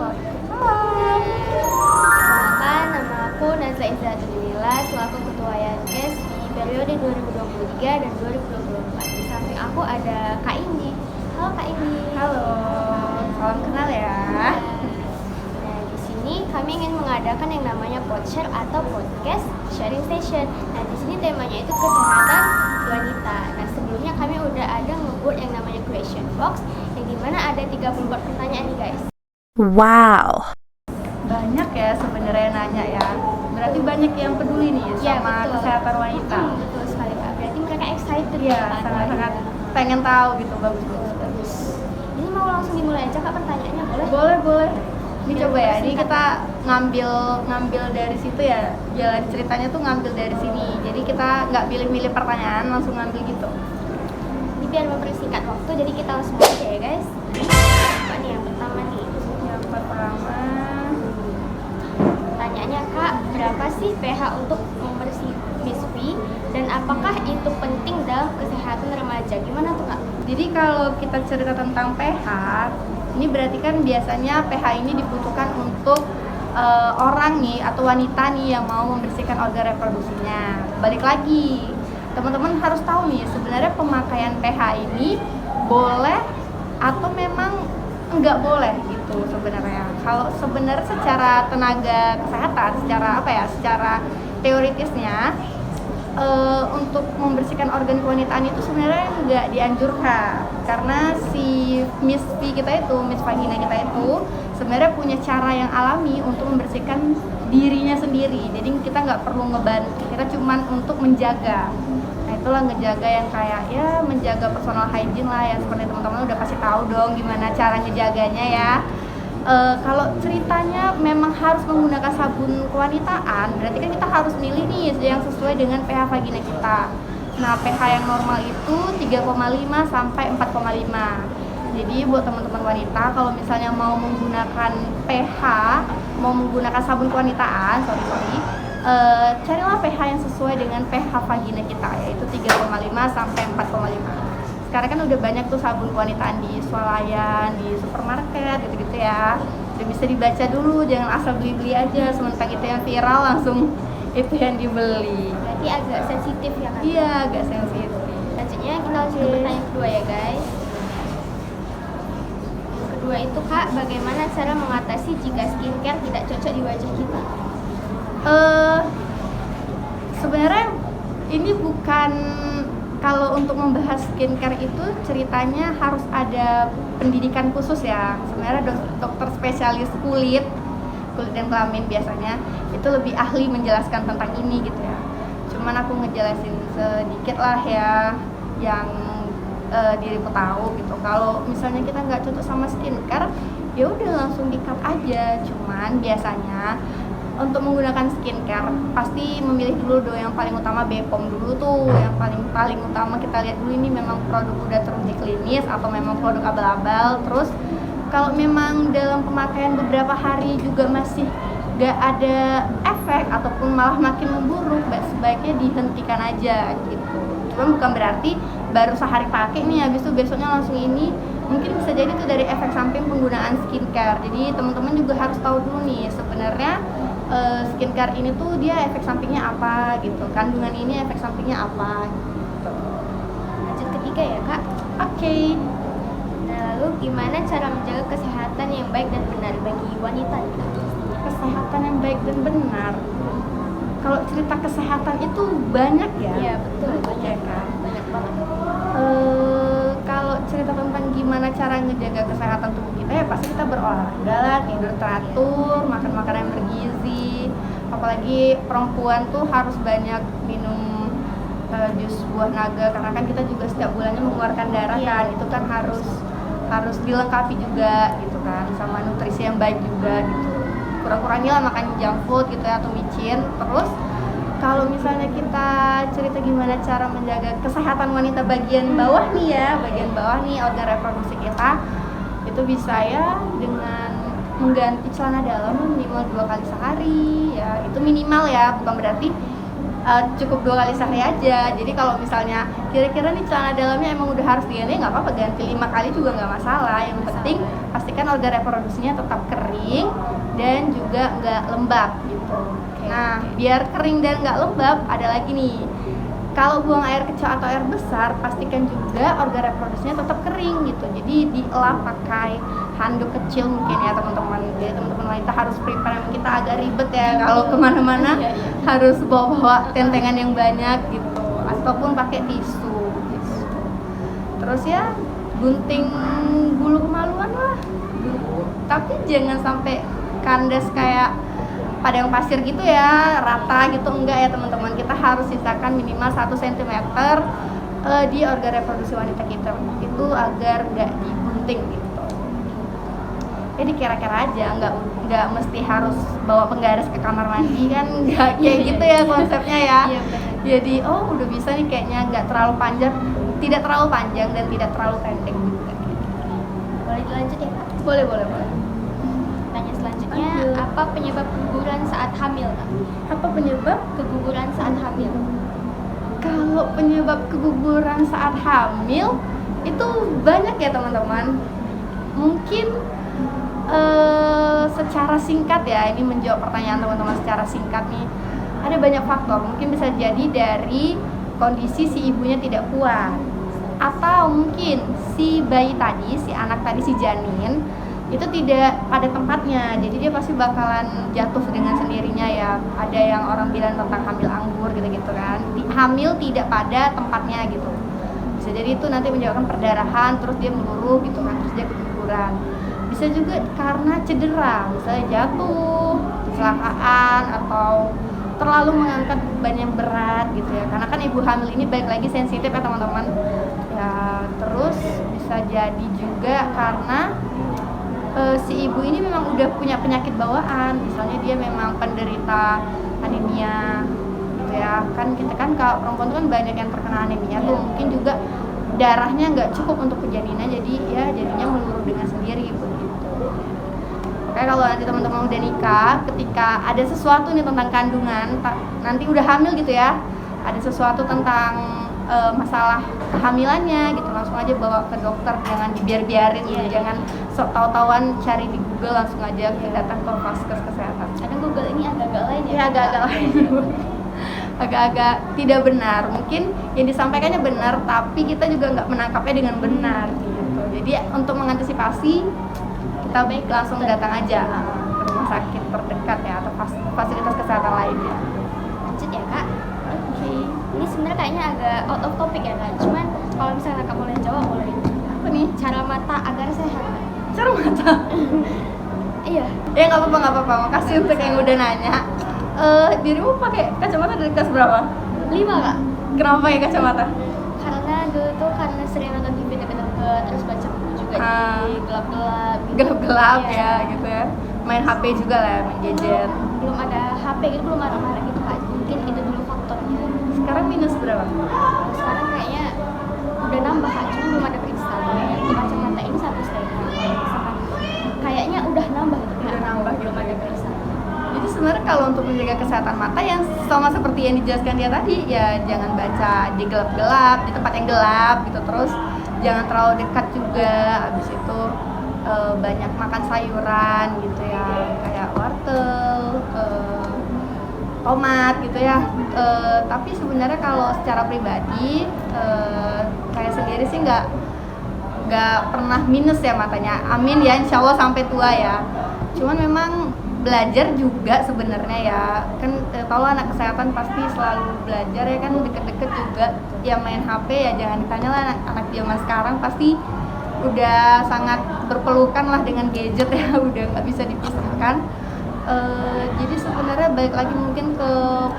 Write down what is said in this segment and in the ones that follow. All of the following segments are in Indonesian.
Halo. Kenalkan, nama aku Nazla Izzatulila selaku Ketua Yankes di periode 2023 dan 2024. Di samping aku ada Kak Indi. Halo Kak Indi. Halo, salam kenal ya. Nah, di sini kami ingin mengadakan yang namanya Podshare atau podcast sharing session. Nah, di sini temanya itu kesehatan wanita. Nah, sebelumnya kami udah ada ngebuat yang namanya question box, yang dimana ada 34 pertanyaan nih guys. Wow. Banyak ya sebenarnya nanya ya. Berarti banyak yang peduli nih Ya, sama betul. kesehatan wanita. Betul sekali Kak. Berarti mereka excited Iya, kan? sangat-sangat pengen tahu gitu, bagus. Ini mau langsung dimulai aja Kak pertanyaannya, boleh? Boleh. Ini Ya, coba ya. Ini singkat. kita ngambil dari situ ya. Jalan ceritanya tuh ngambil dari sini. Jadi kita nggak pilih-pilih pertanyaan, langsung ngambil gitu. Ini biar mempersingkat waktu, jadi kita langsung aja ya guys. Apa nih yang pertama nih? Yang pertama, Pertanyaannya Kak, berapa sih pH untuk membersih biskuit dan apakah itu penting dalam kesehatan remaja? Gimana tuh Kak? jadi kalau kita cerita tentang pH, ini berarti kan biasanya pH ini dibutuhkan untuk orang nih atau wanita nih yang mau membersihkan organ reproduksinya. Balik lagi, teman-teman harus tahu nih sebenarnya pemakaian pH ini boleh atau memang enggak boleh gitu sebenarnya. Kalau sebenarnya secara tenaga kesehatan, secara teoritisnya untuk membersihkan organ kewanitaan itu sebenarnya nggak dianjurkan karena si Miss V kita itu, Miss Vagina kita itu sebenarnya punya cara yang alami untuk membersihkan dirinya sendiri. Jadi kita nggak perlu ngebantu, kita cuman untuk menjaga. Nah itulah ngejaga yang kayak ya menjaga personal hygiene lah ya, seperti teman-teman udah pasti tahu dong gimana cara ngejaganya ya. Kalau ceritanya memang harus menggunakan sabun kewanitaan, berarti kan kita harus milih nih yang sesuai dengan pH vagina kita. Nah, pH yang normal itu 3,5 sampai 4,5. Jadi buat teman-teman wanita kalau misalnya mau menggunakan mau menggunakan sabun kewanitaan, carilah pH yang sesuai dengan pH vagina kita, yaitu 3,5 sampai 4,5. Sekarang kan udah banyak tuh sabun kewanitaan di swalayan, di supermarket gitu-gitu ya. Udah bisa dibaca dulu, jangan asal beli-beli aja, sementara itu yang viral langsung itu yang dibeli. Berarti agak sensitif ya Kak? Iya, agak sensitif. Selanjutnya kita langsung ke pertanyaan kedua ya guys. Yang kedua itu Kak, bagaimana cara mengatasi jika skincare tidak cocok di wajah kita? Sebenarnya ini bukan, kalau untuk membahas skincare itu ceritanya harus ada pendidikan khusus ya. Sebenarnya dokter spesialis kulit dan kelamin biasanya itu lebih ahli menjelaskan tentang ini gitu ya. Cuman aku ngejelasin sedikit lah ya yang diriku tahu gitu. Kalau misalnya kita nggak cocok sama skincare, ya udah langsung di-cut aja. Cuman biasanya untuk menggunakan skincare pasti memilih dulu dong yang paling utama BPOM dulu tuh, yang paling utama kita lihat dulu ini memang produk udah teruji klinis atau memang produk abal-abal. Terus kalau memang dalam pemakaian beberapa hari juga masih gak ada efek ataupun malah makin memburuk, sebaiknya dihentikan aja gitu. Cuma bukan berarti baru sehari pakai nih habis itu besoknya langsung ini, mungkin bisa jadi itu dari efek samping penggunaan skincare. Jadi teman-teman juga harus tahu dulu nih sebenarnya skincare ini tuh dia efek sampingnya apa gitu, kandungan ini efek sampingnya apa gitu. Lanjut ketiga ya Kak. Oke. Nah, lalu gimana cara menjaga kesehatan yang baik dan benar bagi wanita nih Kak? Kesehatan yang baik dan benar, kalau cerita kesehatan itu banyak ya. Iya betul, banyak kan. banget banget. Kalau cerita tentang gimana cara ngejaga kesehatan tubuh kita ya pasti kita berolahraga lah, tidur teratur, makan makanan yang bergizi. Apalagi perempuan tuh harus banyak minum jus buah naga karena kan kita juga setiap bulannya mengeluarkan darah kan. Itu kan harus dilengkapi juga gitu kan, sama nutrisi yang baik juga gitu. Kurang-kurangilah makan junk food gitu ya, atau micin. Terus kalau misalnya kita cerita gimana cara menjaga kesehatan wanita bagian bawah nih organ reproduksi kita, itu bisa ya dengan mengganti celana dalam minimal 2 kali sehari ya. Itu minimal ya, bukan berarti cukup 2 kali sehari aja. Jadi kalau misalnya kira-kira nih celana dalamnya emang udah harus diganti, nggak apa-apa, ganti 5 kali juga nggak masalah. Yang penting pastikan organ reproduksinya tetap kering dan juga nggak lembab gitu. Nah, biar kering dan nggak lembab, ada lagi nih. Kalau buang air kecil atau air besar, pastikan juga organ reproduksinya tetap kering gitu. Jadi dielap pakai handuk kecil mungkin ya teman-teman. Jadi teman-teman wanita harus prepare, kita agak ribet ya kalau kemana-mana harus bawa tentengan yang banyak gitu, ataupun pakai tisu gitu. Terus ya gunting bulu kemaluan lah, tapi jangan sampai kandas kayak padang pasir gitu ya, rata gitu, enggak ya teman-teman. Kita harus sisakan minimal 1 cm di organ reproduksi wanita kita itu agar nggak digunting gitu. Jadi kira-kira aja, nggak mesti harus bawa penggaris ke kamar mandi kan, nggak kayak gitu ya konsepnya ya. Jadi udah bisa nih kayaknya, nggak terlalu panjang, tidak terlalu panjang dan tidak terlalu pendek juga. Boleh dilanjut ya Kak? Boleh. Tanya selanjutnya, apa penyebab keguguran saat hamil Kak? Apa penyebab Keguguran saat hamil? Kalau penyebab keguguran saat hamil itu banyak ya teman-teman. Mungkin secara singkat ya, ini menjawab pertanyaan teman-teman secara singkat nih. Ada banyak faktor, mungkin bisa jadi dari kondisi si ibunya tidak kuat, atau mungkin si bayi tadi, si anak tadi, si janin itu tidak pada tempatnya, jadi dia pasti bakalan jatuh dengan sendirinya ya. Ada yang orang bilang tentang hamil anggur gitu-gitu kan, hamil tidak pada tempatnya gitu. Bisa jadi itu nanti menyebabkan perdarahan, terus dia meluruh gitu kan, terus dia keguguran. Bisa juga karena cedera, misalnya jatuh, kecelakaan, atau terlalu mengangkat beban yang berat gitu ya. Karena kan ibu hamil ini balik lagi sensitif ya teman-teman ya. Terus bisa jadi juga karena si ibu ini memang udah punya penyakit bawaan, misalnya dia memang penderita anemia gitu ya. Kan kita kan kalau perempuan tuh kan banyak yang terkena anemia tuh, mungkin juga darahnya nggak cukup untuk kejadiannya, jadi ya jadinya meluruh dengan sendiri begitu. Oke, kalau nanti teman-teman udah nikah, ketika ada sesuatu nih tentang kandungan, nanti udah hamil gitu ya, ada sesuatu tentang masalah kehamilannya gitu, langsung aja bawa ke dokter, jangan dibiar-biarin gitu, jangan sok tahu-tahuan cari di Google, langsung aja datang ke Vaskes kesehatan. Kadang Google ini agak-agak lain ya? Ya agak-agak lain. Agak-agak tidak benar, mungkin yang disampaikannya benar, tapi kita juga nggak menangkapnya dengan benar gitu. Jadi untuk mengantisipasi, kita langsung datang aja ke rumah sakit terdekat ya, atau fasilitas kesehatan lainnya. Lanjut ya Kak. Ini sebenarnya kayaknya agak out of topic ya Kak, cuman kalau misalnya Kak boleh jawab, boleh. Apa nih? Cara mata agar sehat. Cara mata? Iya. Ya nggak apa-apa, makasih untuk yang udah nanya. Dirimu pakai kacamata dari kelas berapa? 5 Kak. Kenapa pakai kacamata? Karena dulu tuh karena sering nonton TV deket-deket, terus baca buku juga jadi gelap-gelap gitu. Gelap-gelap Iya. ya gitu ya. Main HP juga lah, main gadget. Belum ada HP gitu, belum marah-marah gitu Kak. Mungkin itu dulu faktornya. Sekarang minus berapa? Sekarang kayaknya udah nambah Kak, cuma belum ada periksaan. Untuk kacamata ini 1,5. Kayaknya udah nambah gitu. Udah nambah, belum ada periksaan. Jadi sebenarnya kalau untuk menjaga kesehatan mata yang sama seperti yang dijelaskan dia tadi, ya jangan baca di gelap-gelap, di tempat yang gelap gitu. Terus jangan terlalu dekat juga. Habis itu banyak makan sayuran gitu ya, kayak wortel, tomat gitu ya. Tapi sebenarnya kalau secara pribadi saya sendiri sih nggak pernah minus ya matanya. Amin ya, insya Allah sampai tua ya. Cuman memang belajar juga sebenarnya ya, kan kalau anak kesehatan pasti selalu belajar ya kan, deket-deket juga ya, main HP ya jangan ditanya lah, anak zaman sekarang pasti udah sangat berpelukan lah dengan gadget ya, udah nggak bisa dipisahkan. Jadi sebenarnya balik lagi mungkin ke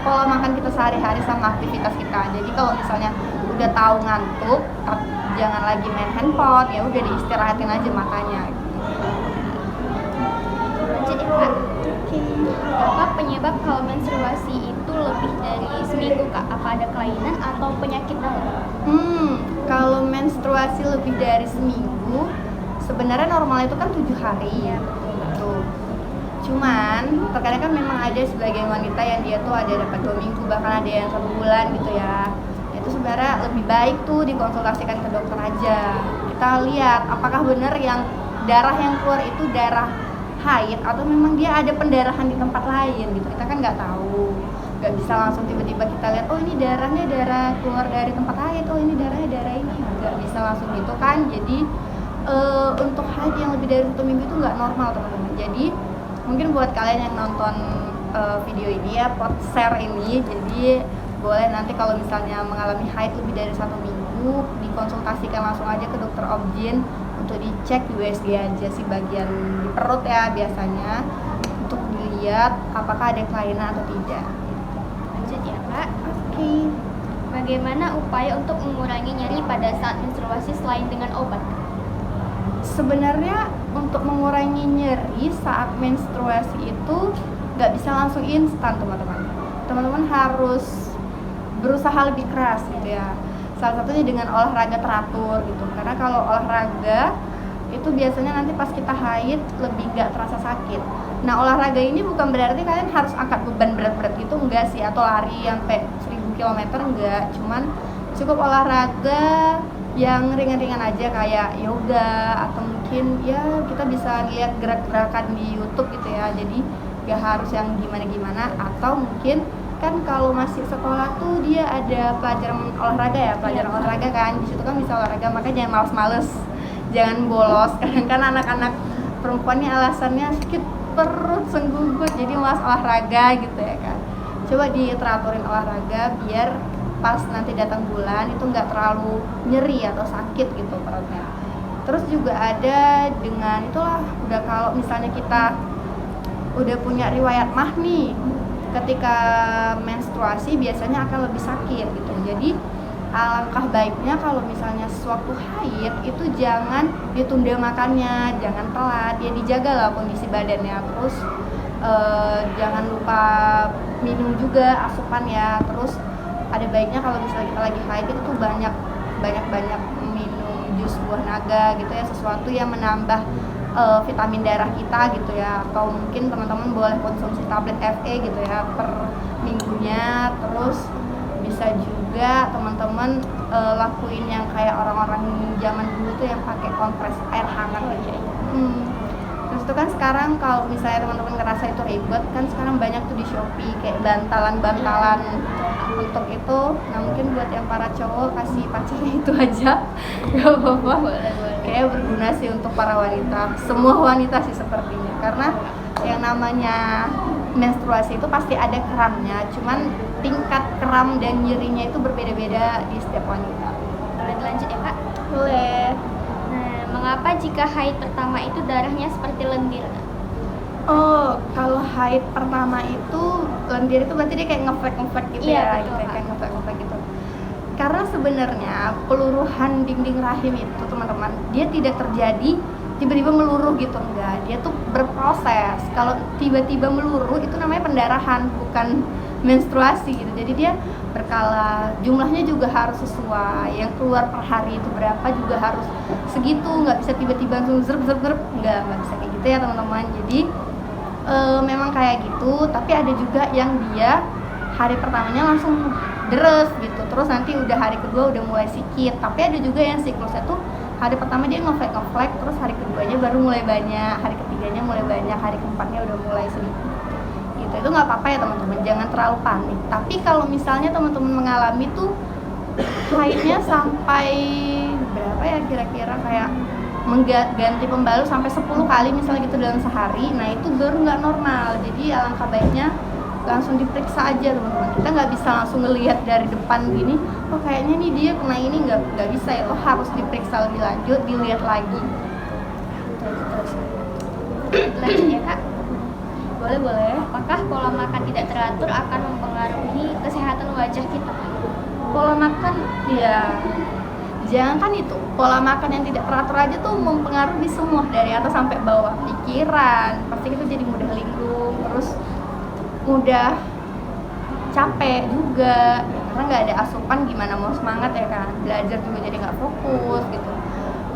pola makan kita sehari-hari sama aktivitas kita. Jadi kalau misalnya udah tahu ngantuk, jangan lagi main handphone, ya udah diistirahatin aja matanya. Lanjut ya Kak. Apa penyebab kalau menstruasi itu lebih dari seminggu Kak? Apa ada kelainan atau penyakit dalam? Kalau menstruasi lebih dari seminggu, sebenarnya normal itu kan 7 hari ya. Betul. Cuman terkadang kan memang ada sebagian wanita yang dia tuh ada dapat 2 minggu, bahkan ada yang 1 bulan gitu ya. Itu sebenarnya lebih baik tuh dikonsultasikan ke dokter aja. Kita lihat apakah benar yang darah yang keluar itu darah haid atau memang dia ada pendarahan di tempat lain gitu. Kita kan nggak tahu, nggak bisa langsung tiba-tiba kita lihat oh ini darahnya darah keluar dari tempat haid, oh ini darahnya darah ini, nggak bisa langsung gitu kan. Jadi untuk haid yang lebih dari 1 minggu itu nggak normal teman-teman. Jadi mungkin buat kalian yang nonton video ini ya, share ini, jadi boleh nanti kalau misalnya mengalami haid lebih dari 1 minggu dikonsultasikan langsung aja ke dokter obgyn untuk dicek USG aja sih bagian di perut ya biasanya, untuk dilihat apakah ada kelainan atau tidak. Lanjut ya Kak. Oke. Bagaimana upaya untuk mengurangi nyeri pada saat menstruasi selain dengan obat? Sebenarnya untuk mengurangi nyeri saat menstruasi itu nggak bisa langsung instan teman-teman. Teman-teman harus berusaha lebih keras gitu ya. Salah satunya dengan olahraga teratur gitu. Karena kalau olahraga itu biasanya nanti pas kita haid lebih nggak terasa sakit. Nah olahraga ini bukan berarti kalian harus angkat beban berat-berat gitu, enggak sih, atau lari sampai 1000 km enggak. Cuman cukup olahraga yang ringan-ringan aja kayak yoga, atau mungkin ya kita bisa lihat gerak-gerakan di YouTube gitu ya. Jadi gak harus yang gimana-gimana. Atau mungkin kan kalau masih sekolah tuh dia ada pelajaran olahraga ya, pelajaran olahraga kan, di situ kan bisa olahraga, makanya jangan males-males, jangan bolos. Kadang kan anak-anak perempuan ini alasannya sakit perut, senggugut, jadi malas olahraga gitu ya kan. Coba diteraturin olahraga biar pas nanti datang bulan itu nggak terlalu nyeri atau sakit gitu perutnya. Terus juga ada dengan itulah, udah kalau misalnya kita udah punya riwayat mah nih, ketika menstruasi biasanya akan lebih sakit gitu. Jadi alangkah baiknya kalau misalnya sewaktu haid itu jangan ditunda makannya, jangan telat, ya dijaga lah kondisi badannya. Terus jangan lupa minum juga asupan ya. Terus ada baiknya kalau misalnya kita lagi haid itu tuh banyak minum jus buah naga gitu ya, sesuatu yang menambah vitamin darah kita gitu ya. Atau mungkin teman-teman boleh konsumsi tablet Fe gitu ya per minggunya. Terus bisa juga teman-teman lakuin yang kayak orang-orang zaman dulu tuh yang pakai kompres air hangat aja. Terus itu kan sekarang kalau misalnya teman-teman ngerasa itu ribet kan, sekarang banyak tuh di Shopee kayak bantalan-bantalan untuk itu. Nah mungkin buat yang para cowok kasih pacarnya itu aja, gak apa-apa. Kayaknya berguna sih untuk para wanita, semua wanita sih sepertinya. Karena yang namanya menstruasi itu pasti ada kramnya, cuman tingkat kram dan nyerinya itu berbeda-beda di setiap wanita. Boleh lanjut ya Kak? Boleh. Nah, mengapa jika haid pertama itu darahnya seperti lendir? Oh, kalau haid pertama itu lendir itu berarti dia kayak ngeflek gitu Iya, ya, betul, kayak ngeflek gitu. Karena sebenarnya peluruhan dinding rahim itu teman-teman, dia tidak terjadi tiba-tiba meluruh gitu, enggak. Dia tuh berproses. Kalau tiba-tiba meluruh itu namanya pendarahan, bukan menstruasi gitu. Jadi dia berkala, jumlahnya juga harus sesuai. Yang keluar per hari itu berapa juga harus segitu, nggak bisa tiba-tiba langsung zrep, nggak bisa kayak gitu ya teman-teman. Jadi memang kayak gitu, tapi ada juga yang dia hari pertamanya langsung deres gitu, terus nanti udah hari kedua udah mulai sikit. Tapi ada juga yang siklusnya tuh hari pertama dia ngeflek, terus hari keduanya baru mulai banyak, hari ketiganya mulai banyak, hari keempatnya udah mulai sedikit gitu. Itu nggak apa-apa ya teman-teman, jangan terlalu panik. Tapi kalau misalnya teman-teman mengalami tuh haidnya sampai berapa ya kira-kira, kayak mengganti pembalut sampai 10 kali misalnya gitu dalam sehari, nah itu baru nggak normal. Jadi alangkah baiknya langsung diperiksa aja teman-teman. Kita nggak bisa langsung ngelihat dari depan gini, oh kayaknya nih dia kena ini, nggak bisa ya, lo harus diperiksa lebih lanjut, dilihat lagi. Lanjut ya Kak. Boleh. Apakah pola makan tidak teratur akan mempengaruhi kesehatan wajah kita? Pola makan ya, jangan kan itu, pola makan yang tidak teratur aja tuh mempengaruhi semua dari atas sampai bawah. Pikiran, pasti kita jadi mudah linglung, terus mudah capek juga karena nggak ada asupan, gimana mau semangat ya kan, belajar juga jadi nggak fokus gitu.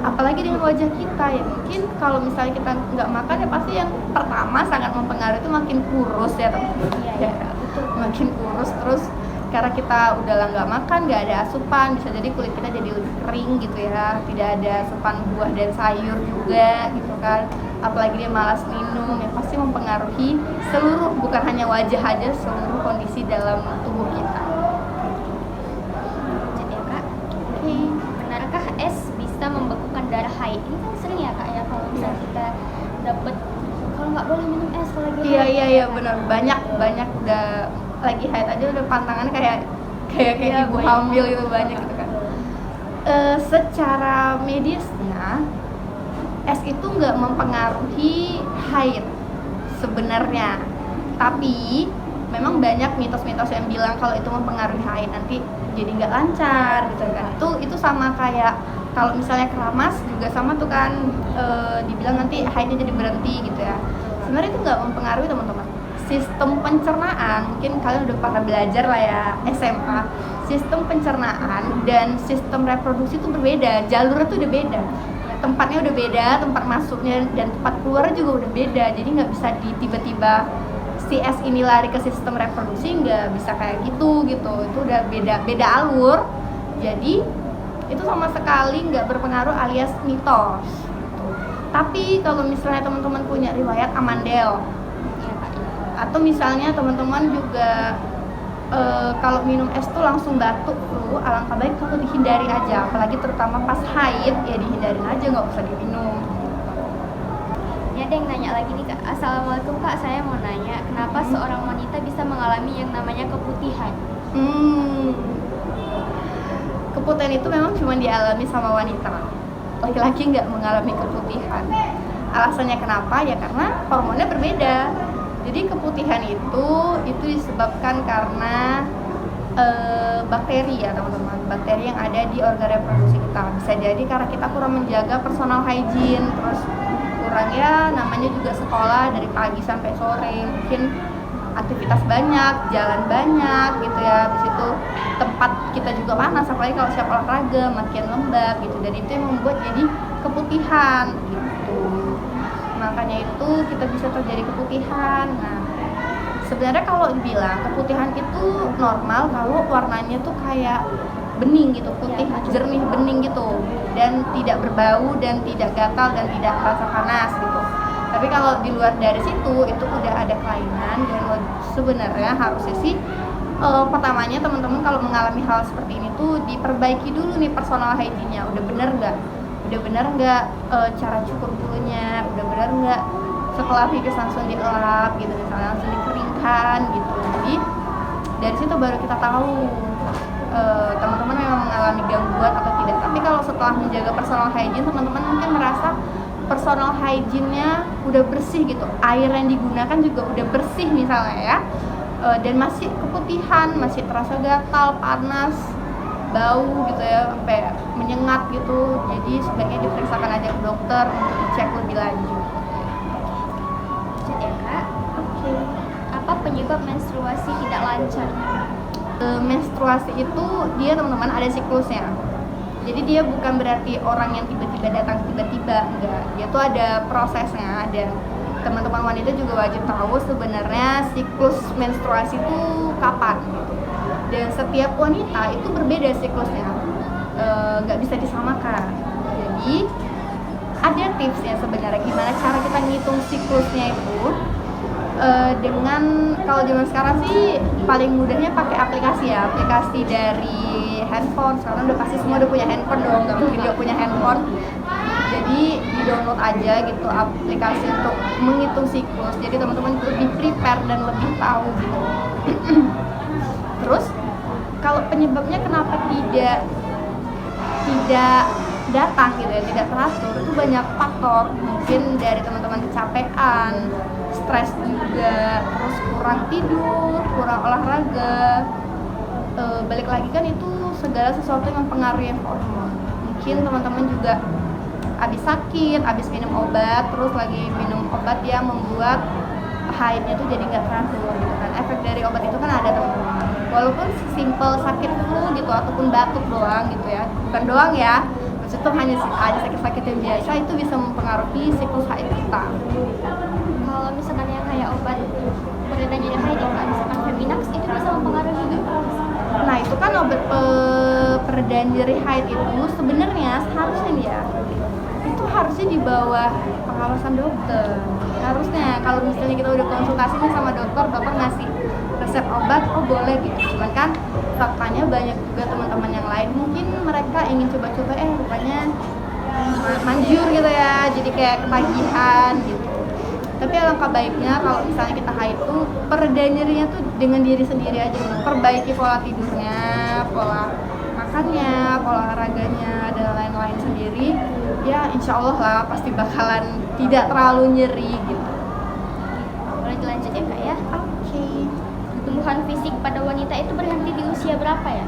apalagi dengan wajah kita ya. Mungkin kalau misalnya kita nggak makan ya pasti yang pertama sangat mempengaruhi itu makin kurus ya teman-teman. Iya, Makin kurus, terus karena kita udah lah nggak makan, nggak ada asupan, bisa jadi kulit kita jadi lebih kering gitu ya, tidak ada asupan buah dan sayur juga gitu kan, apalagi dia malas minum, ya pasti mempengaruhi seluruh, bukan hanya wajah aja, seluruh kondisi dalam tubuh kita. Lanjut ya kak. Oke. Benarkah es bisa membekukan darah haid? Ini kan sering ya kak ya kalau misalnya kita dapet, kalau nggak boleh minum es kalau lagi Iya haid, iya ya iya kan? benar, banyak udah lagi haid aja udah pantangan kayak Iya, ibu banyak. hamil itu banyak gitu kan. Secara medisnya es itu nggak mempengaruhi haid sebenarnya, tapi memang banyak mitos-mitos yang bilang kalau itu mempengaruhi haid, nanti jadi nggak lancar gitu kan. Itu sama kayak kalau misalnya keramas juga sama tuh kan, dibilang nanti haidnya jadi berhenti gitu ya. Sebenarnya itu nggak mempengaruhi teman-teman. Sistem pencernaan, mungkin kalian udah pernah belajar lah ya SMA, sistem pencernaan dan sistem reproduksi itu berbeda, jalurnya tuh udah beda, tempatnya udah beda, tempat masuknya dan tempat keluarnya juga udah beda. Jadi nggak bisa tiba-tiba si es ini lari ke sistem reproduksi, nggak bisa kayak gitu, itu udah beda alur. Jadi itu sama sekali nggak berpengaruh alias mitos. Tapi kalau misalnya teman-teman punya riwayat amandel, Iya kak. atau misalnya teman-teman juga kalau minum es tuh langsung batuk flu, alangkah baik kamu dihindari aja, apalagi terutama pas haid ya dihindarin aja, nggak usah diminum. Ini ada yang nanya lagi nih kak. Assalamualaikum kak, saya mau nanya kenapa seorang wanita bisa mengalami yang namanya keputihan? Keputihan itu memang cuma dialami sama wanita, laki-laki nggak mengalami keputihan. Alasannya kenapa? Ya karena hormonnya berbeda. Jadi keputihan itu disebabkan karena bakteri ya teman-teman, bakteri yang ada di organ reproduksi kita. Bisa jadi karena kita kurang menjaga personal hygiene, terus kurang ya namanya juga sekolah dari pagi sampai sore, mungkin aktivitas banyak, jalan banyak gitu ya. Di situ tempat kita juga panas, apalagi kalau siap olahraga makin lembab gitu, dan itu yang membuat jadi keputihan gitu. Makanya itu kita bisa terjadi keputihan. Nah, sebenarnya kalau dibilang keputihan itu normal kalau warnanya tuh kayak bening gitu, putih jernih bening gitu, dan tidak berbau dan tidak gatal dan tidak terasa panas gitu. Tapi kalau di luar dari situ itu udah ada kelainan, dan sebenarnya harusnya sih pertamanya teman-teman kalau mengalami hal seperti ini tuh diperbaiki dulu nih personal hygiene-nya, udah bener nggak cara cukur bulunya, udah bener nggak setelah pipis langsung dielap gitu, misalnya langsung dikeringkan gitu. Jadi dari situ baru kita tahu teman-teman memang mengalami gangguan atau tidak. Tapi kalau setelah menjaga personal hygiene, teman-teman mungkin merasa personal hygiene-nya udah bersih gitu, air yang digunakan juga udah bersih misalnya ya, dan masih keputihan, masih terasa gatal, panas, bau gitu ya, sampai menyengat gitu, jadi sebaiknya diperiksakan aja ke dokter untuk dicek lebih lanjut. Lanjut ya kak. Apa penyebab menstruasi tidak lancar? Menstruasi itu dia teman-teman ada siklusnya, jadi dia bukan berarti orang yang tiba-tiba datang tiba-tiba, enggak, dia tuh ada prosesnya. Dan teman-teman wanita juga wajib tahu sebenarnya siklus menstruasi itu kapan gitu. Dan setiap wanita itu berbeda siklusnya, nggak bisa disamakan. Jadi ada tipsnya sebenarnya gimana cara kita ngitung siklusnya itu. Dengan kalau zaman sekarang sih paling mudahnya pakai aplikasi ya, aplikasi dari handphone. Sekarang udah pasti semua udah punya handphone dong, nggak mungkin nggak punya handphone. Jadi di download aja gitu aplikasi untuk menghitung siklus, jadi teman-teman lebih prepare dan lebih tahu gitu. Terus kalau penyebabnya kenapa tidak datang gitu ya, tidak teratur, itu banyak faktor. Mungkin dari teman-teman kecapean, stres juga, terus kurang tidur, kurang olahraga. Balik lagi kan itu segala sesuatu yang mempengaruhi hormon. Mungkin teman-teman juga habis sakit, habis minum obat, terus lagi minum obat yang membuat haidnya tuh jadi nggak teratur gitu kan. Efek dari obat itu kan ada teman-teman, walaupun simple sakit flu gitu ataupun batuk doang gitu ya, bukan doang ya, itu hanya sakit-sakit yang biasa, itu bisa mempengaruhi siklus haid kita. Kalau misalkan yang kayak obat peredam nyeri haid ya Kak, misalkan Feminax itu bisa mempengaruhi nggak? Nah itu kan obat pereda nyeri haid itu sebenarnya seharusnya nih ya, itu harusnya di bawah pengawasan dokter. Harusnya kalau misalnya kita udah konsultasi nih sama dokter, dokter ngasih resep obat, oh boleh gitu. Cuman kan faktanya banyak juga teman-teman yang lain mungkin mereka ingin coba-coba, rupanya manjur gitu ya, jadi kayak ketagihan gitu. Tapi alangkah baiknya kalau misalnya kita haid tuh pereda nyerinya tuh dengan diri sendiri aja, perbaiki pola tidurnya, pola makannya, pola olahraganya, dan lain-lain sendiri. Ya insya Allah lah pasti bakalan tidak terlalu nyeri gitu. Boleh dilanjut ya Kak ya? Oke. Pertumbuhan fisik pada wanita itu berhenti di usia berapa ya?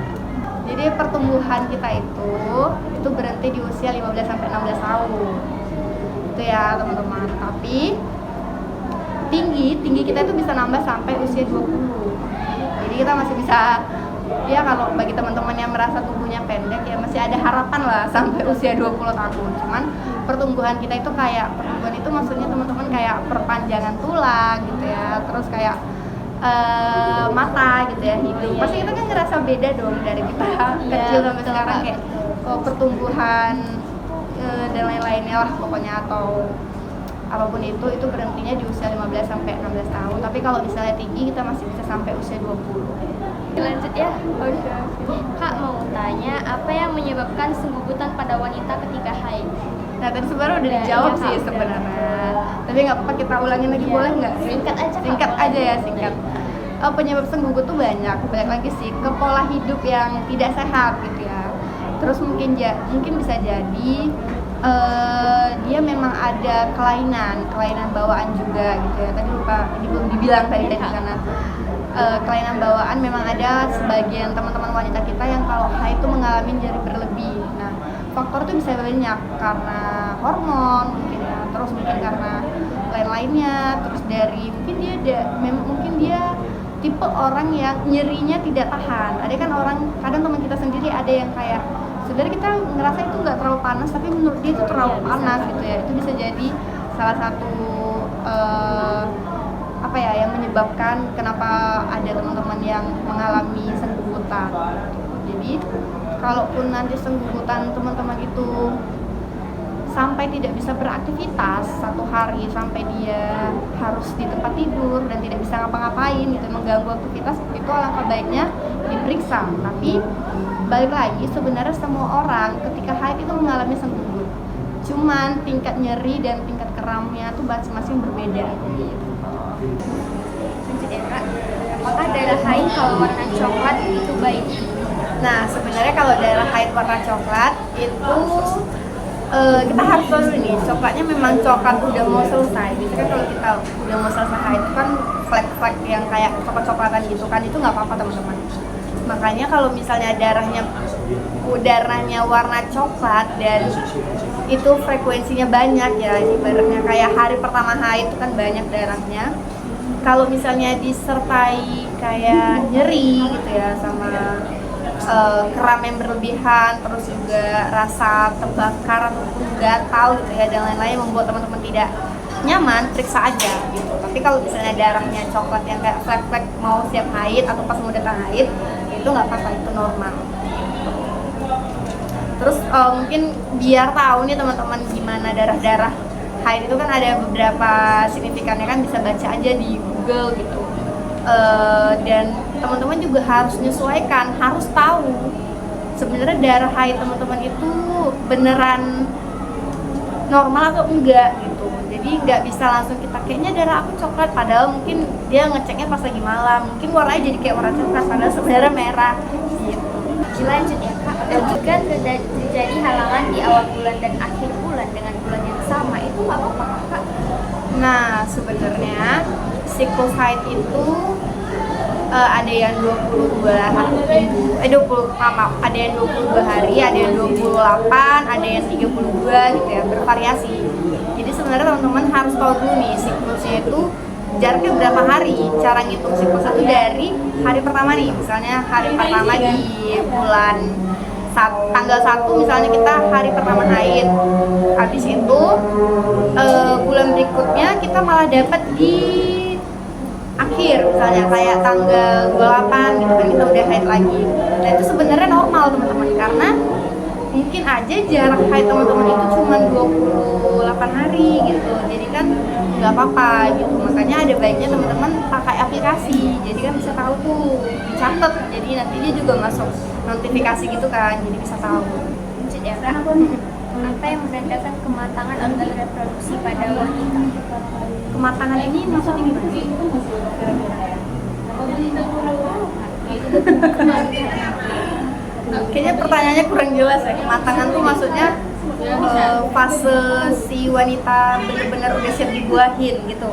Jadi pertumbuhan kita itu berhenti di usia 15-16 tahun. Itu ya teman-teman. Tapi tinggi kita itu bisa nambah sampai usia 20. Jadi kita masih bisa, ya kalau bagi teman-teman yang merasa tubuhnya pendek ya masih ada harapan lah sampai usia 20 tahun. Cuman pertumbuhan kita itu kayak, pertumbuhan itu maksudnya teman-teman kayak perpanjangan tulang gitu ya, terus kayak mata gitu ya, hidung. Pasti kita kan ngerasa beda dong dari kita kecil sampai sekarang, kayak pertumbuhan dan lain-lainnya lah pokoknya, atau apapun itu berhentinya di usia 15-16 tahun. Tapi kalau misalnya tinggi kita masih bisa sampai usia 20. Lanjut ya. Kak mau tanya, apa yang menyebabkan senggugutan pada wanita ketika haid? Nah tadi sebenarnya udah dijawab sih sebenarnya. Tapi nggak apa-apa kita ulangin lagi, boleh nggak? Singkat aja. Singkat aja ya, singkat. Penyebab senggugut tuh banyak lagi sih ke pola hidup yang tidak sehat gitu ya. Terus mungkin bisa jadi dia memang ada kelainan bawaan juga gitu ya. Tadi lupa, ini belum dibilang tadi karena kelainan bawaan memang ada sebagian teman-teman wanita kita yang kalau haid itu mengalami nyeri berlebih. Nah, faktor itu bisa banyak karena hormon mungkin ya, terus mungkin karena lain-lainnya, terus dari mungkin dia tipe orang yang nyerinya tidak tahan. Ada kan orang, kadang teman kita sendiri ada yang kayak sebenarnya kita ngerasa itu nggak terlalu panas tapi menurut dia itu terlalu panas gitu ya. Itu bisa jadi salah satu yang menyebabkan kenapa ada teman-teman yang mengalami senggugutan. Jadi kalaupun nanti senggugutan teman-teman itu sampai tidak bisa beraktivitas satu hari, sampai dia harus di tempat tidur dan tidak bisa ngapa-ngapain gitu, mengganggu aktivitas, itu alangkah baiknya diperiksa. Tapi balik lagi, sebenarnya semua orang ketika haid itu mengalami senggugut, cuman tingkat nyeri dan tingkat keramnya tuh masing-masing berbeda gitu. Lanjut ya Kak, apakah darah haid kalau warna coklat itu baik? Nah sebenarnya kalau darah haid warna coklat itu kita harus tahu dulu nih, coklatnya memang coklat udah mau selesai. Biasanya kan kalau kita udah mau selesai haid itu kan flek-flek yang kayak coklat-coklatan gitu kan, itu nggak apa-apa teman-teman. Makanya kalau misalnya darahnya warna coklat dan itu frekuensinya banyak ya, ibaratnya kayak hari pertama haid itu kan banyak darahnya. Kalau misalnya disertai kayak nyeri gitu ya, sama kram yang berlebihan, terus juga rasa terbakar ataupun gatal gitu ya, dan lain-lain membuat teman-teman tidak nyaman, periksa aja gitu. Tapi kalau misalnya darahnya coklat yang kayak flek-flek mau siap haid atau pas mau datang haid, itu nggak apa-apa, itu normal. Terus mungkin biar tahu nih teman-teman gimana darah-darah haid itu kan ada beberapa signifikannya, kan bisa baca aja di Google gitu. Dan teman-teman juga harus menyesuaikan, harus tahu sebenarnya darah haid teman-teman itu beneran normal atau enggak gitu. Jadi nggak bisa langsung kita kayaknya darah aku coklat, padahal mungkin dia ngeceknya pas lagi malam, mungkin warnanya jadi kayak warna coklat padahal sebenarnya merah gitu. Dilanjut ya Kak, jika terjadi halangan di awal bulan dan akhir bulan dengan bulan yang sama, itu nggak apa-apa Kak? Nah sebenarnya siklus haid itu ada yang 22 minggu, ada yang 22 hari, ada yang 28, ada yang 32 gitu ya, bervariasi. Jadi sebenarnya teman-teman harus tahu dulu nih siklusnya itu jaraknya berapa hari. Cara ngitung siklus itu dari hari pertama nih, misalnya hari pertama di bulan tanggal 1 misalnya kita hari pertama haid, habis itu bulan berikutnya kita malah dapat di akhir, misalnya kayak tanggal 28 gitu kan kita udah haid lagi. Nah itu sebenarnya normal teman-teman, karena mungkin aja jarak haid teman-teman itu cuma 28 hari gitu, jadi kan nggak apa-apa gitu. Makanya ada baiknya teman-teman pakai aplikasi, jadi kan bisa tahu tuh, dicatat, jadi nantinya juga masuk notifikasi gitu kan, jadi bisa tahu. Ya, apa yang menandakan kematangan organ reproduksi pada wanita? Kematangan ini maksudnya gimana? Kayaknya pertanyaannya kurang jelas ya. Kematangan tuh maksudnya fase si wanita benar-benar udah siap dibuahin gitu,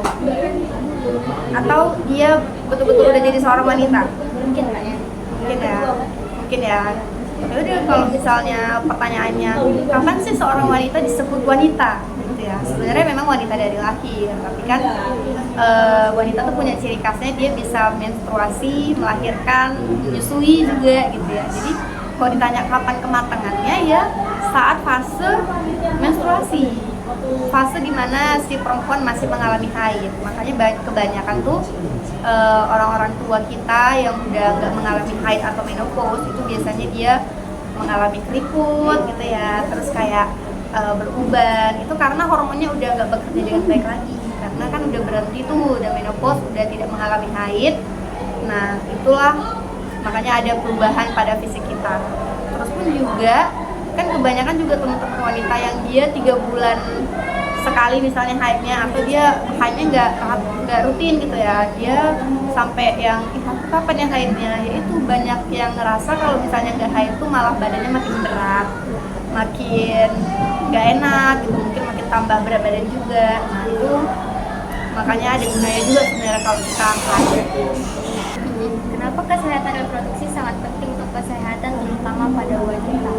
atau dia betul-betul udah jadi seorang wanita? Mungkin nggak ya? Mungkin ya. Udah, kalau misalnya pertanyaannya kapan sih seorang wanita disebut wanita gitu ya, sebenarnya memang wanita dari lahir, tapi kan wanita tuh punya ciri khasnya, dia bisa menstruasi, melahirkan, menyusui juga gitu ya. Jadi kalau ditanya kapan kematangannya, ya saat fase menstruasi, fase dimana si perempuan masih mengalami haid. Makanya kebanyakan tuh orang-orang tua kita yang udah nggak mengalami haid atau menopause itu biasanya dia mengalami keriput gitu ya, terus kayak beruban, itu karena hormonnya udah nggak bekerja dengan baik lagi, karena kan udah berhenti tuh, udah menopause, udah tidak mengalami haid. Nah itulah makanya ada perubahan pada fisik kita. Terus pun juga kan kebanyakan juga teman-teman wanita yang dia 3 bulan sekali misalnya haidnya, atau dia haidnya nggak rutin gitu ya, dia sampai yang kapan ya haidnya, yaitu banyak yang ngerasa kalau misalnya nggak haid tuh malah badannya makin berat, makin nggak enak gitu, mungkin makin tambah berat badan juga. Nah itu makanya ada gunanya juga sebenarnya kalau kita haid. Kenapa kesehatan reproduksi sangat penting untuk kesehatan terutama pada wanita?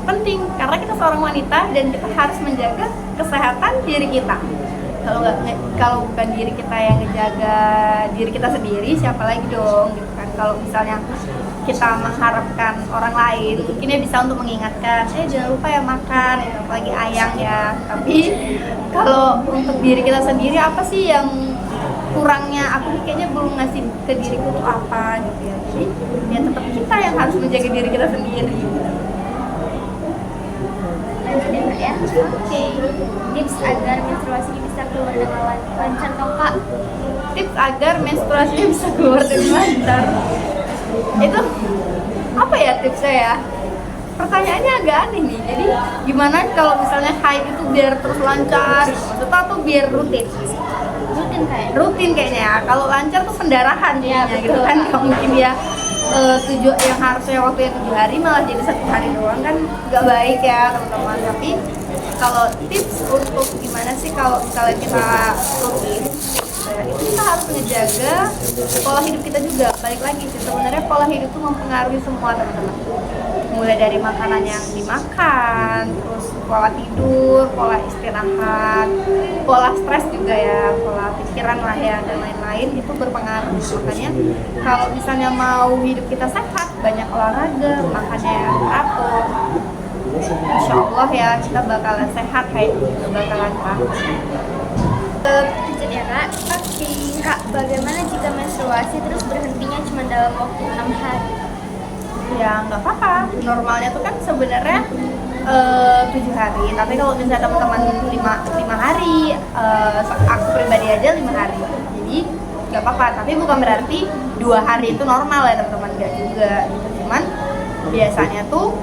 Penting karena kita seorang wanita dan kita harus menjaga kesehatan diri kita. Kalau bukan diri kita yang ngejaga diri kita sendiri, siapa lagi dong gitu kan. Kalau misalnya kita mengharapkan orang lain, mungkin dia bisa untuk mengingatkan, jangan lupa ya makan, gitu, apalagi ayang ya. Tapi kalau untuk diri kita sendiri, apa sih yang kurangnya? Aku kayaknya belum ngasih ke diriku tuh apa gitu ya. Jadi ya tetap kita yang harus menjaga diri kita sendiri gitu. Ya. Oke. Tips agar menstruasi bisa keluar dengan lancar dong Kak. Tips agar menstruasinya bisa keluar dengan lancar. Itu apa ya tipsnya ya? Pertanyaannya agak aneh nih. Jadi gimana kalau misalnya haid itu biar terus lancar? Maksudnya tuh biar rutin? Rutin kayaknya ya. Kalau lancar tuh pendarahan ya, gitu kan. Nggak mungkin ya. Yang harusnya waktu yang 7 hari malah jadi 1 hari doang, kan nggak baik ya teman-teman. Tapi kalau tips untuk gimana sih kalau misalnya kita rutin, itu kita harus menjaga pola hidup kita juga. Balik lagi sih, sebenarnya pola hidup itu mempengaruhi semua teman-teman, mulai dari makanan yang dimakan, terus pola tidur, pola istirahat, pola stres juga ya, pola pikiran lah ya, dan lain-lain itu berpengaruh. Makanya kalau misalnya mau hidup kita sehat, banyak olahraga, makannya yang teratur, insya Allah ya kita bakalan sehat, kayak juga bakalan tahan. Lanjut ya Kak. Oke. Kak, bagaimana jika menstruasi terus berhentinya cuma dalam waktu 6 hari? Ya nggak apa-apa, normalnya tuh kan sebenarnya 7 hari, tapi kalau misalnya teman-teman 5 hari, aku pribadi aja 5 hari, jadi nggak apa-apa. Tapi bukan berarti 2 hari itu normal ya teman-teman, nggak juga gitu. Cuman biasanya tuh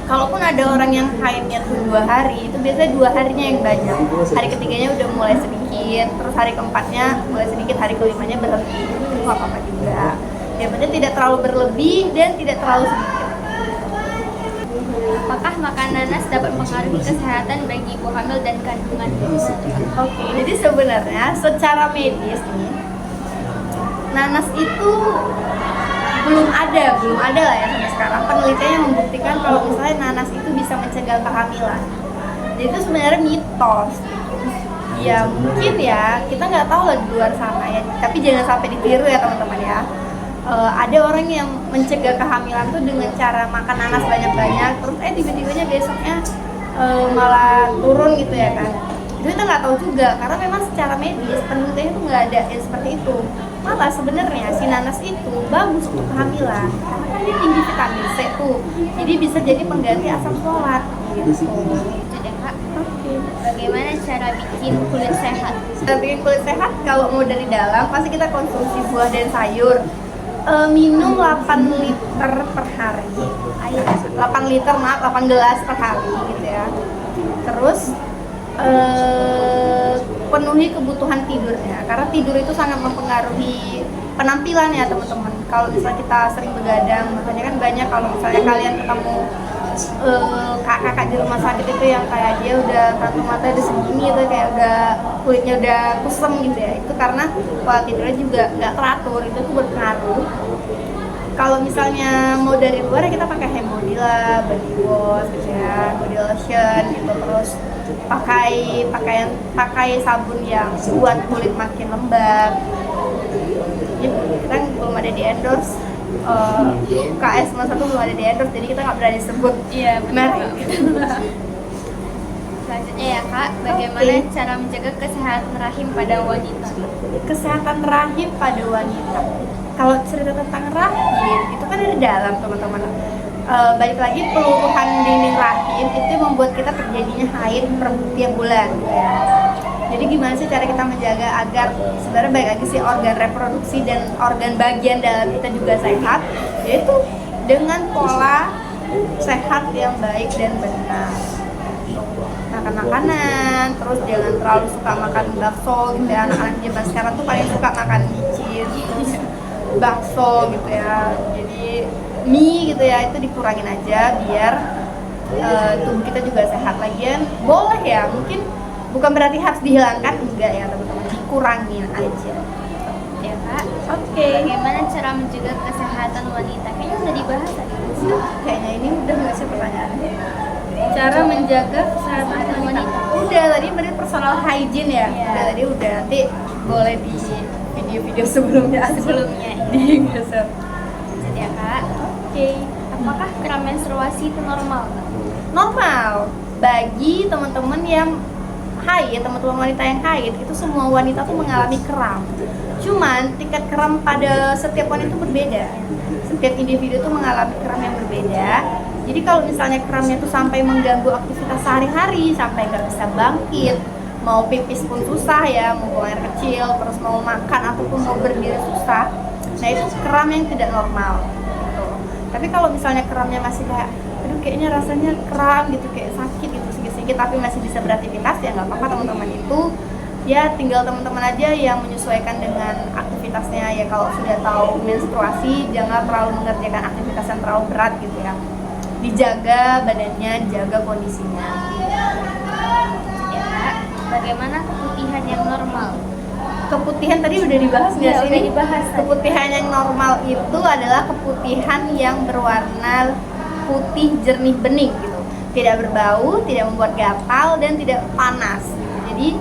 kalaupun ada orang yang haidnya tuh 2 hari, itu biasanya 2 harinya yang banyak, hari ketiganya udah mulai sedikit, terus hari keempatnya mulai sedikit, hari kelimanya berhenti, itu nggak apa-apa juga. Yang penting tidak terlalu berlebih dan tidak terlalu sedikit. Apakah makan nanas dapat mempengaruhi kesehatan bagi ibu hamil dan kandungan? Oke, jadi sebenarnya secara medis nih, nanas itu belum ada lah ya sampai sekarang penelitian yang membuktikan kalau misalnya nanas itu bisa mencegah kehamilan. Jadi itu sebenarnya mitos. Ya mungkin ya, kita nggak tahu lah di luar sana ya, tapi jangan sampai ditiru ya teman-teman ya. ada orang yang mencegah kehamilan tuh dengan cara makan nanas banyak-banyak, terus tiba-tibanya besoknya malah turun gitu ya kan. Itu kita nggak tahu juga, karena memang secara medis penelitian itu nggak ada yang seperti itu. Malah sebenarnya si nanas itu bagus untuk kehamilan, karena kan dia tinggi vitamin C tuh, jadi bisa jadi pengganti asam folat gitu. Gitu deh Kak. Oke. Bagaimana cara bikin kulit sehat? Cara bikin kulit sehat, kalau mau dari dalam pasti kita konsumsi buah dan sayur. Minum 8 liter per hari. Air 8 liter, maaf 8 gelas per hari gitu ya. Terus penuhi kebutuhan tidurnya, karena tidur itu sangat mempengaruhi penampilan ya teman-teman. Kalau misalnya kita sering begadang, makanya kan banyak kalau misalnya kalian ketemu kakak-kakak di rumah sakit itu yang kayak dia udah kantung mata udah segini gitu, kayak udah kulitnya udah kusem gitu ya, itu karena pola tidurnya juga nggak teratur, itu tuh berpengaruh. Kalau misalnya mau dari luar ya kita pakai Hemodila, body wash gitu ya, body lotion gitu, terus pakai sabun yang buat kulit makin lembab. Jadi kita belum ada di endorse, KS 1 belum ada di endorse, jadi kita nggak berani sebut merek. Selanjutnya ya Kak, bagaimana cara menjaga kesehatan rahim pada wanita? Kesehatan rahim pada wanita. Kalau cerita tentang rahim itu kan ada dalam teman-teman. Balik lagi, peluruhan dinding rahim itu membuat kita terjadinya haid per tiap bulan. Jadi gimana sih cara kita menjaga agar sebenarnya baik lagi sih organ reproduksi dan organ bagian dalam kita juga sehat, yaitu dengan pola sehat yang baik dan benar. Makan makanan, terus jangan terlalu suka makan bakso gitu ya. Anak-anak zaman sekarang tuh paling suka makan micin, terus bakso gitu ya. Jadi mie gitu ya, itu dikurangin aja biar tubuh kita juga sehat. Lagian boleh ya, mungkin bukan berarti harus dihilangkan, enggak ya teman-teman, dikurangin aja. Ya Kak. Oke. Bagaimana cara menjaga kesehatan wanita? Kayaknya udah dibahas tadi. Kayaknya ini udah nggak sih pertanyaannya? Cara menjaga kesehatan wanita. Udah tadi berarti personal hygiene ya. Iya. Udah tadi udah, nanti boleh di video-video sebelumnya digeser. Jadi ya Kak. Oke. Apakah kram menstruasi itu normal? Normal bagi teman-teman yang haid, teman-teman wanita yang haid, itu semua wanita tuh mengalami kram. Cuman tingkat kram pada setiap wanita itu berbeda. Setiap individu tuh mengalami kram yang berbeda. Jadi kalau misalnya kramnya tuh sampai mengganggu aktivitas sehari-hari, sampai nggak bisa bangkit, mau pipis pun susah ya, mau buang air kecil, terus mau makan ataupun mau berdiri susah, nah itu kram yang tidak normal gitu. Tapi kalau misalnya kramnya masih kayak, aduh kayaknya rasanya kram gitu, kayak sakit gitu sedikit-sedikit tapi masih bisa beraktivitas, ya nggak apa-apa teman-teman. Itu ya tinggal teman-teman aja yang menyesuaikan dengan aktivitasnya ya. Kalau sudah tahu menstruasi, jangan terlalu mengerjakan aktivitas yang terlalu berat gitu ya. Dijaga badannya, dijaga kondisinya. Ya Kak. Bagaimana keputihan yang normal? Keputihan tadi udah dibahas nggak Iya, sih? udah dibahas tadi. Keputihan yang normal itu adalah keputihan yang berwarna putih jernih bening gitu. Tidak berbau, tidak membuat gatal, dan tidak panas. Jadi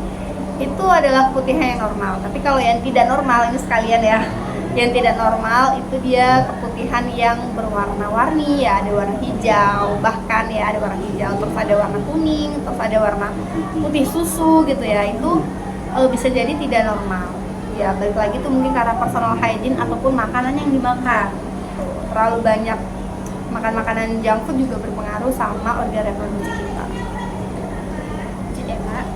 itu adalah keputihan yang normal. Tapi kalau yang tidak normal, ini sekalian ya, yang tidak normal itu dia keputihan yang berwarna-warni ya, ada warna hijau, bahkan ya ada warna hijau, terus ada warna kuning, terus ada warna putih susu gitu ya. Itu bisa jadi tidak normal ya. Balik lagi tuh mungkin karena personal hygiene ataupun makanan yang dimakan. Terlalu banyak makan makanan junk food juga berpengaruh sama organ reproduksi kita. Jadi ya Kak.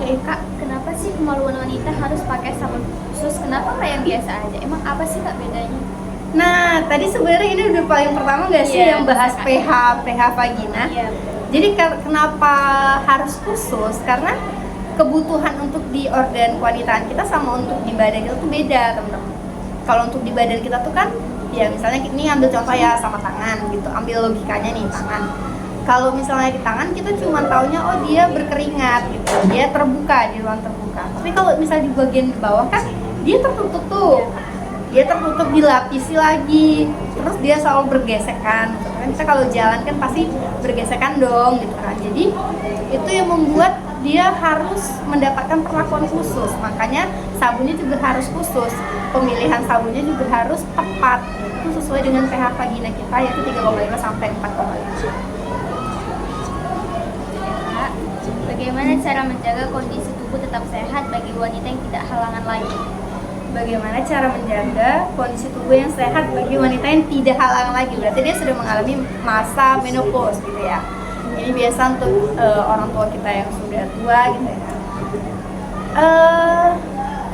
Oke Kak, kenapa sih kemaluan wanita harus pakai sabun khusus? Kenapa nggak yang biasa aja? Emang apa sih Kak bedanya? Nah, tadi sebenarnya ini udah paling pertama nggak sih Iya, yang bahas bisa, pH vagina. Iya. Jadi kenapa harus khusus? Karena kebutuhan untuk di organ kewanitaan kita sama untuk di badan kita tuh beda teman-teman. Kalau untuk di badan kita tuh kan, ya misalnya ini ambil contoh ya sama tangan gitu, ambil logikanya nih tangan. Kalau misalnya di tangan kita cuma taunya oh dia berkeringat gitu, dia terbuka, di ruang terbuka. Tapi kalau misalnya di bagian bawah kan dia tertutup tuh, dia tertutup, dilapisi lagi, terus dia selalu bergesekan gitu kan. Kita kalau jalan kan pasti bergesekan dong gitu kan. Jadi itu yang membuat dia harus mendapatkan perlakuan khusus. Makanya sabunnya juga harus khusus. Pemilihan sabunnya juga harus tepat. Itu sesuai dengan pH vagina kita yaitu 3,5 sampai 4,5. Kak, bagaimana cara menjaga kondisi tubuh tetap sehat bagi wanita yang tidak halangan lagi? Bagaimana cara menjaga kondisi tubuh yang sehat bagi wanita yang tidak halangan lagi? Berarti dia sudah mengalami masa menopause gitu ya. Ini biasa untuk orang tua kita yang sudah tua gitu ya.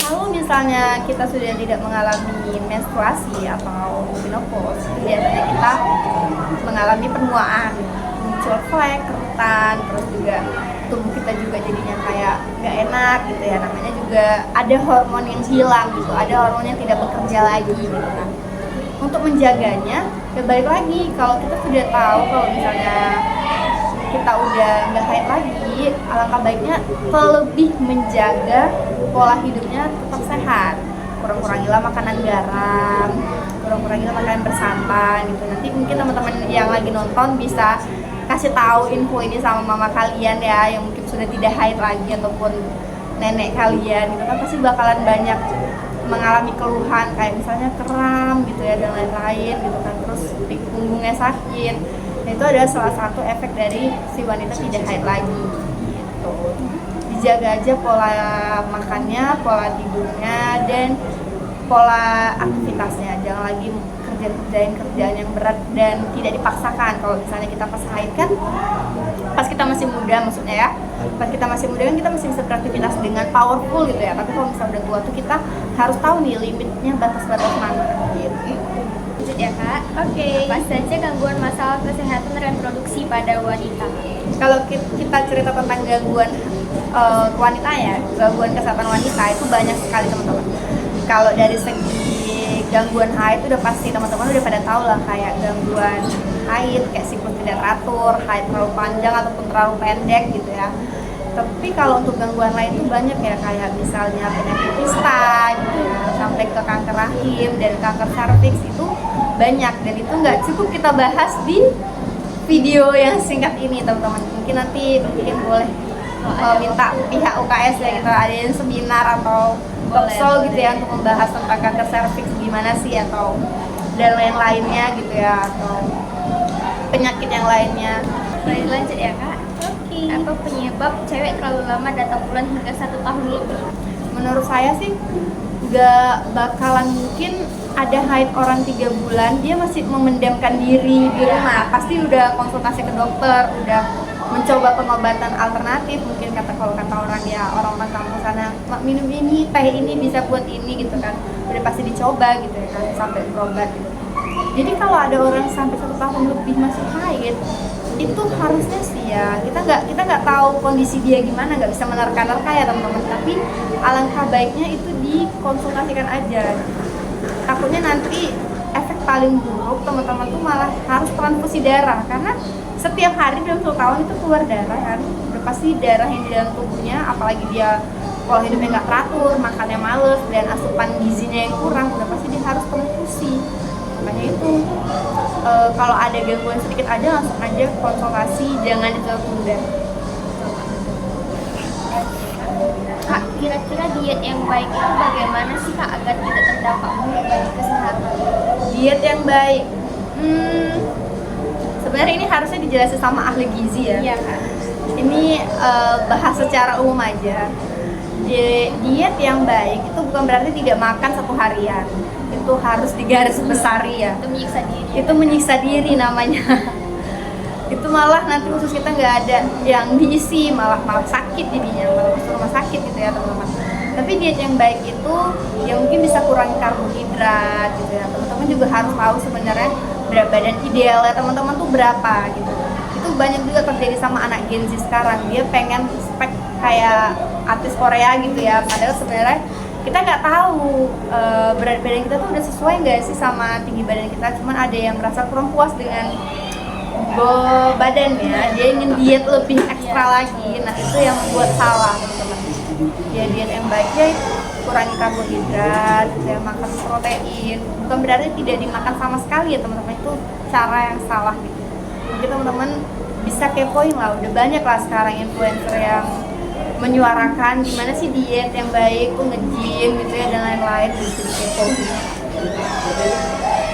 Kalau misalnya kita sudah tidak mengalami menstruasi atau menopause, biasanya kita mengalami penuaan, muncul flek, kerutan, terus juga tubuh kita juga jadinya kayak nggak enak gitu ya. Namanya juga ada hormon yang hilang gitu, ada hormon yang tidak bekerja lagi gitu kan. Untuk menjaganya, ya balik lagi kalau kita sudah tahu kalau misalnya kita udah nggak haid lagi, alangkah baiknya lebih menjaga pola hidupnya tetap sehat. Kurang-kurangilah makanan garam, kurang-kurangilah makanan bersantan gitu. Nanti mungkin teman-teman yang lagi nonton bisa kasih tahu info ini sama mama kalian ya, yang mungkin sudah tidak haid lagi ataupun nenek kalian gitu kan, pasti bakalan banyak mengalami keluhan kayak misalnya kram gitu ya dan lain-lain gitu kan, terus di punggungnya sakit. Nah, itu adalah salah satu efek dari si wanita tidak haid lagi gitu. Dijaga aja pola makannya, pola tidurnya, dan pola aktivitasnya. Jangan lagi kerjaan yang berat dan tidak dipaksakan. Kalau misalnya kita pas haid kan, pas kita masih muda maksudnya ya, pas kita masih muda kan kita masih bisa beraktivitas dengan powerful gitu ya. Tapi kalau misalnya udah tua tuh kita harus tahu nih limitnya, batas-batas mana gitu. Lanjut ya Kak. Oke. Apa saja gangguan masalah kesehatan reproduksi pada wanita? Kalau kita cerita tentang gangguan wanita ya, gangguan kesehatan wanita itu banyak sekali teman-teman. Kalau dari segi gangguan haid itu udah pasti teman-teman udah pada tahu lah, kayak gangguan haid kayak siklus tidak teratur, haid terlalu panjang ataupun terlalu pendek gitu ya. Tapi kalau untuk gangguan lain itu banyak ya, kayak misalnya penyakit kista gitu ya, sampai ke kanker rahim dan kanker serviks itu banyak, dan itu nggak cukup kita bahas di video yang singkat ini teman-teman. Mungkin nanti boleh minta pihak UKS ya, kita adain seminar atau talkshow gitu ya untuk membahas tentang kanker serviks gimana sih, atau dan lain-lainnya gitu ya, atau penyakit yang lainnya. Lanjut ya Kak. Oke. Apa penyebab cewek terlalu lama datang bulan hingga 1 tahun lebih? Menurut saya sih nggak bakalan mungkin ada haid orang 3 bulan dia masih memendamkan diri di rumah. Pasti udah konsultasi ke dokter, udah mencoba pengobatan alternatif, mungkin kalau kata orang ya, orang-orang kampung sana, minum ini, teh ini bisa buat ini gitu kan, udah pasti dicoba gitu ya kan, sampai berobat gitu. Jadi kalau ada orang sampai 1 tahun lebih masih haid, itu harusnya sih ya, kita nggak tahu kondisi dia gimana, nggak bisa menerka-nerka ya teman-teman, tapi alangkah baiknya itu dikonsultasikan aja. Takutnya nanti efek paling buruk teman-teman tuh malah harus transfusi darah, karena setiap hari dalam 1 tahun itu keluar darah kan, udah pasti darah yang di dalam tubuhnya, apalagi dia pola hidupnya nggak teratur, makannya males, dan asupan gizinya yang kurang, udah pasti dia harus transfusi. Makanya itu kalau ada gangguan sedikit aja langsung aja konsultasi, jangan ditunda. Kak, kira-kira diet yang baik itu bagaimana sih Kak agar tidak terdampak buruk bagi kesehatan? Diet yang baik, sebenarnya ini harusnya dijelasin sama ahli gizi ya. Iya Kak. Ini bahas secara umum aja. Diet yang baik itu bukan berarti tidak makan 1 harian. Itu harus digaris besari ya. Itu menyiksa diri. Itu menyiksa diri namanya. Itu malah nanti usus kita nggak ada yang diisi, malah sakit jadinya, malah masuk rumah sakit gitu ya teman-teman. Tapi diet yang baik itu ya mungkin bisa kurangi karbohidrat gitu ya. Teman-teman juga harus tahu sebenarnya berat badan ideal ya teman-teman tuh berapa gitu. Itu banyak juga terjadi sama anak Gen Z sekarang, dia pengen spek kayak artis Korea gitu ya, padahal sebenarnya kita nggak tahu berat badan kita tuh udah sesuai nggak sih sama tinggi badan kita. Cuman ada yang merasa kurang puas dengan badannya, dia ingin diet lebih ekstra lagi. Nah itu yang membuat salah teman-teman. Ya diet yang baiknya kurangi karbohidrat, ya, makan protein. Bukan berarti tidak dimakan sama sekali ya teman-teman, itu cara yang salah gitu. Mungkin teman-teman bisa kepoin lah, udah banyak lah sekarang influencer yang menyuarakan gimana sih diet yang baik, tuh nge-gym gitu ya, dan lain-lain gitu.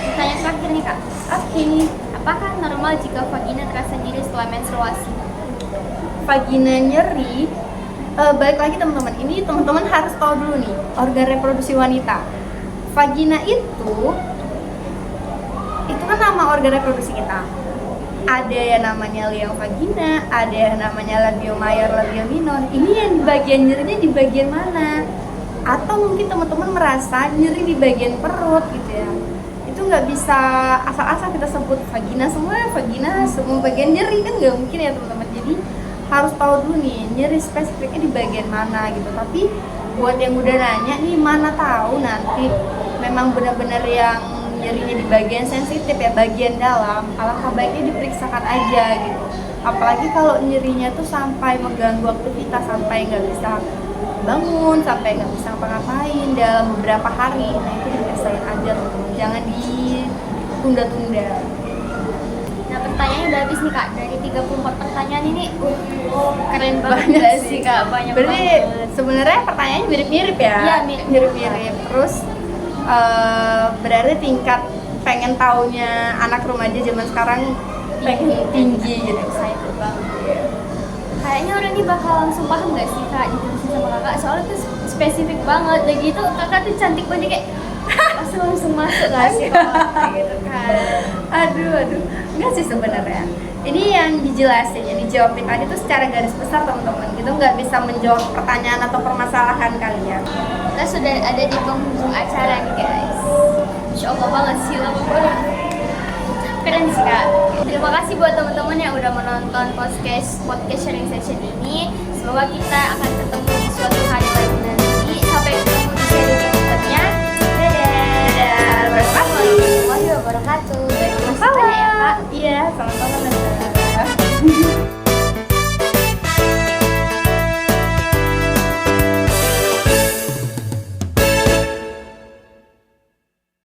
Pertanyaan terakhir nih Kak. Oke. Apakah normal jika vagina terasa nyeri setelah menstruasi? Vagina nyeri, balik lagi teman-teman, ini teman-teman harus tahu dulu nih organ reproduksi wanita. Vagina itu kan nama organ reproduksi kita. Ada yang namanya liang vagina, ada yang namanya labio mayor, labio minor. Ini yang di bagian nyerinya di bagian mana? Atau mungkin teman-teman merasa nyeri di bagian perut gitu ya. Itu nggak bisa asal-asal kita sebut vagina semua bagian nyeri, kan nggak mungkin ya teman-teman. Jadi harus tahu dulu nih nyeri spesifiknya di bagian mana gitu. Tapi buat yang udah nanya nih, mana tahu nanti memang benar-benar yang nyerinya di bagian sensitif ya, bagian dalam, alangkah baiknya diperiksakan aja gitu. Apalagi kalau nyerinya tuh sampai mengganggu aktivitas, sampai nggak bisa bangun, sampai nggak bisa ngapa-ngapain dalam beberapa hari, nah itu diperiksain aja teman-teman, jangan ditunda-tunda. Nah, pertanyaannya udah habis nih Kak. Dari 34 pertanyaan ini, keren banget sih Kak, banyak Berarti banget. sebenarnya pertanyaannya mirip-mirip ya? Iya, mirip-mirip. Terus berarti tingkat pengen taunya anak remaja zaman sekarang pengen tinggi gitu. Excited banget. Kayaknya orang ini bakal langsung paham gak sih Kak dijelasin sama Kakak, soalnya tuh spesifik banget. Dan gitu Kakak tuh cantik banget kayak pasti langsung masuk gak sih gitu kan. Aduh, enggak sih sebenarnya. Ini yang dijelasin, yang dijawabin tadi tuh secara garis besar teman-teman. Gitu nggak bisa menjawab pertanyaan atau permasalahan kalian. Kita sudah ada di penghujung acara nih guys. Insya Allah banget sih, lama banget. Keren sih Kak. Terima kasih buat teman-teman yang udah menonton podcast sharing session ini. Semoga kita akan ketemu di suatu hari lain nanti. Sampai ketemu di sharing berikutnya. Dadah. Wassalamualaikum warahmatullahi wabarakatuh. Dan ya Kak. Iya, sama-sama.